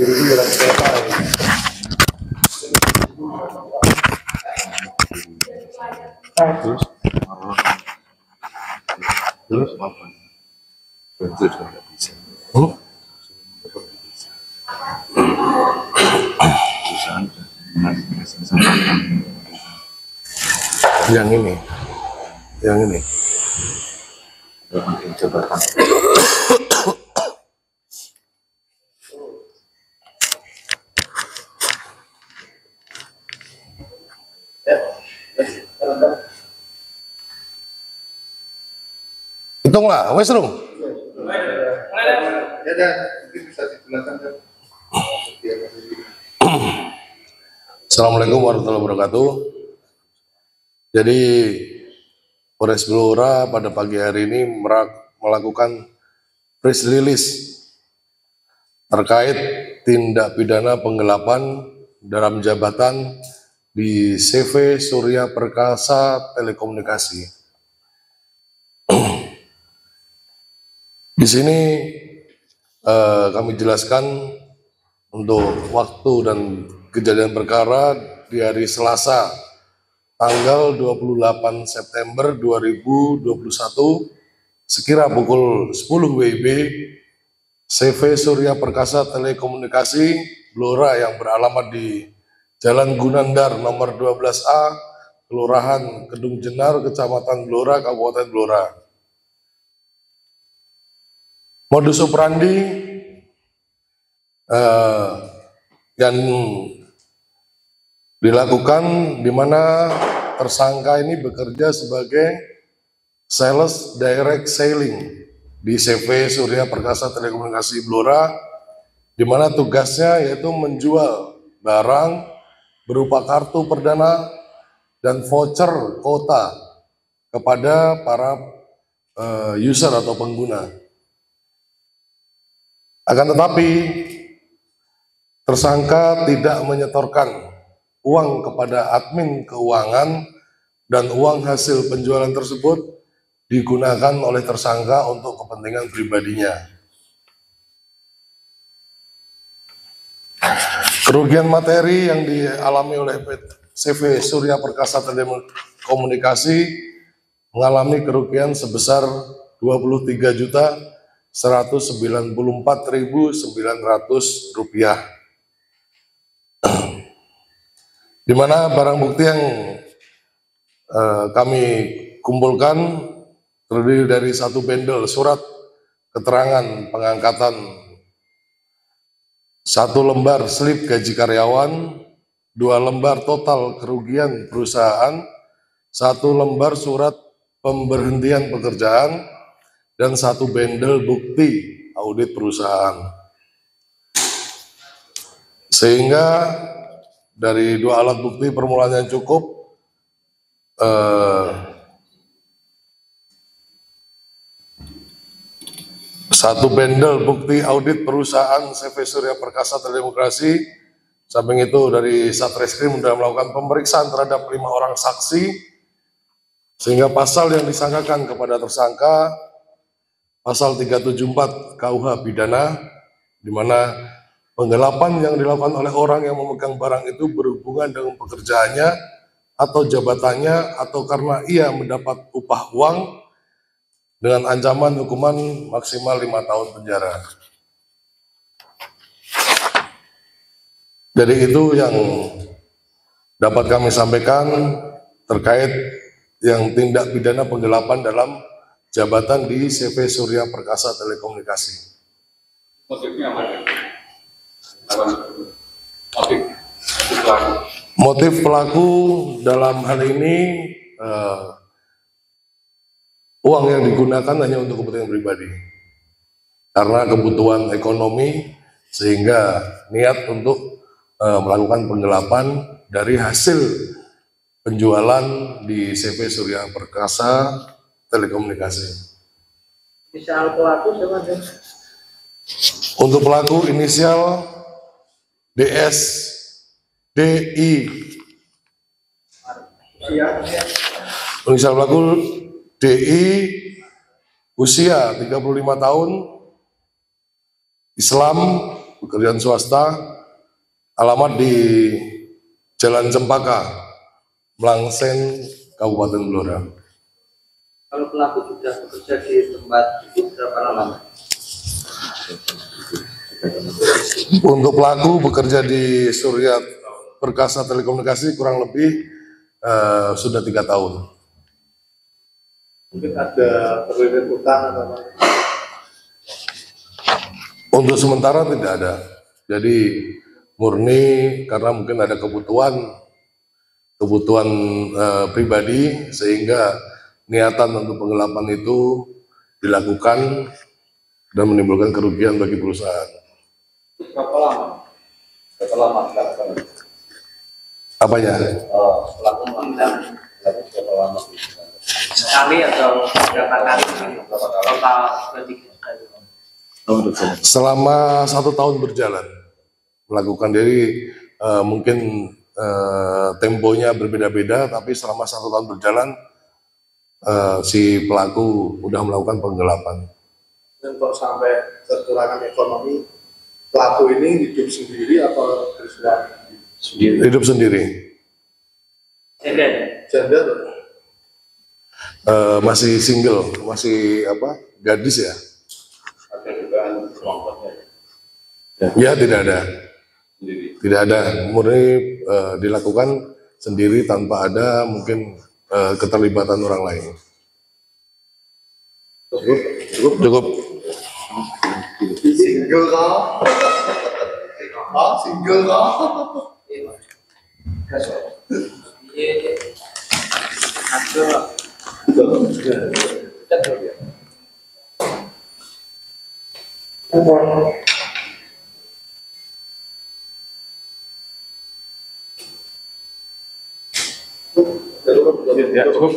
Terus apa? Bentuk juga nggak bisa. Yang ini. Jabatan. Hitunglah, wes Rum. Assalamualaikum warahmatullahi wabarakatuh. Jadi Polres Blora pada pagi hari ini melakukan press release terkait tindak pidana penggelapan dalam jabatan di CV Surya Perkasa Telekomunikasi. Di sini kami jelaskan untuk waktu dan kejadian perkara di hari Selasa tanggal 28 September 2021 sekira pukul 10 WIB CV Surya Perkasa Telekomunikasi Blora yang beralamat di Jalan Gunandar nomor 12A Kelurahan Kedung Jenar Kecamatan Blora Kabupaten Blora. Modus operandi yang dilakukan di mana tersangka ini bekerja sebagai sales direct selling di CV Surya Perkasa Telekomunikasi Blora, di mana tugasnya yaitu menjual barang berupa kartu perdana dan voucher kota kepada para user atau pengguna. Akan tetapi tersangka tidak menyetorkan uang kepada admin keuangan dan uang hasil penjualan tersebut digunakan oleh tersangka untuk kepentingan pribadinya. Kerugian materi yang dialami oleh CV Surya Perkasa Telekomunikasi mengalami kerugian sebesar Rp194.900, di mana barang bukti yang kami kumpulkan terdiri dari satu bendel surat keterangan pengangkatan, satu lembar slip gaji karyawan, 2 lembar total kerugian perusahaan, 1 lembar surat pemberhentian pekerjaan, dan 1 bendel bukti audit perusahaan. Sehingga dari 2 alat bukti permulaan yang cukup, satu bendel bukti audit perusahaan CV Surya Perkasa Telekomunikasi. Samping itu dari Satreskrim sudah melakukan pemeriksaan terhadap 5 orang saksi, sehingga pasal yang disangkakan kepada tersangka pasal 374 KUH pidana, di mana penggelapan yang dilakukan oleh orang yang memegang barang itu berhubungan dengan pekerjaannya atau jabatannya, atau karena ia mendapat upah uang, dengan ancaman hukuman maksimal 5 tahun penjara. Jadi itu yang dapat kami sampaikan terkait yang tindak pidana penggelapan dalam jabatan di CV Surya Perkasa Telekomunikasi. Motifnya apa? Motif pelaku dalam hal ini uang yang digunakan hanya untuk kepentingan pribadi karena kebutuhan ekonomi, sehingga niat untuk melakukan penggelapan dari hasil penjualan di CV Surya Perkasa Telekomunikasi. Misal pelaku siapa? Untuk pelaku inisial DS, DI. Inisial pelaku DI, usia 35 tahun, Islam, pekerjaan swasta, alamat di Jalan Cempaka, Mlangsen, Kabupaten Blora. Kalau pelaku sudah bekerja di tempat itu berapa lama? Untuk pelaku bekerja di Surya Perkasa Telekomunikasi kurang lebih sudah 3 tahun. Mungkin ada terlilit utang atau apa? Untuk sementara tidak ada. Jadi murni karena mungkin ada kebutuhan pribadi sehingga niatan untuk penggelapan itu dilakukan dan menimbulkan kerugian bagi perusahaan. Berapa lama? Berapa lama dilakukan? Apanya? Pelaku melakukan berapa lama? Sekali atau berapa kali? Total berarti Selama 1 tahun berjalan melakukan, jadi mungkin temponya berbeda-beda, tapi selama 1 tahun berjalan si pelaku udah melakukan penggelapan. Dan kok sampai kekurangan ekonomi, pelaku ini hidup sendiri atau bersuami? Hidup sendiri. Janda? Masih single, masih gadis ya? Ada dugaan kelompoknya Ya tidak ada. sendiri. Tidak ada, murni dilakukan sendiri tanpa ada mungkin keterlibatan orang lain. Cukup. Single kah? Single kah? Ya, cukup.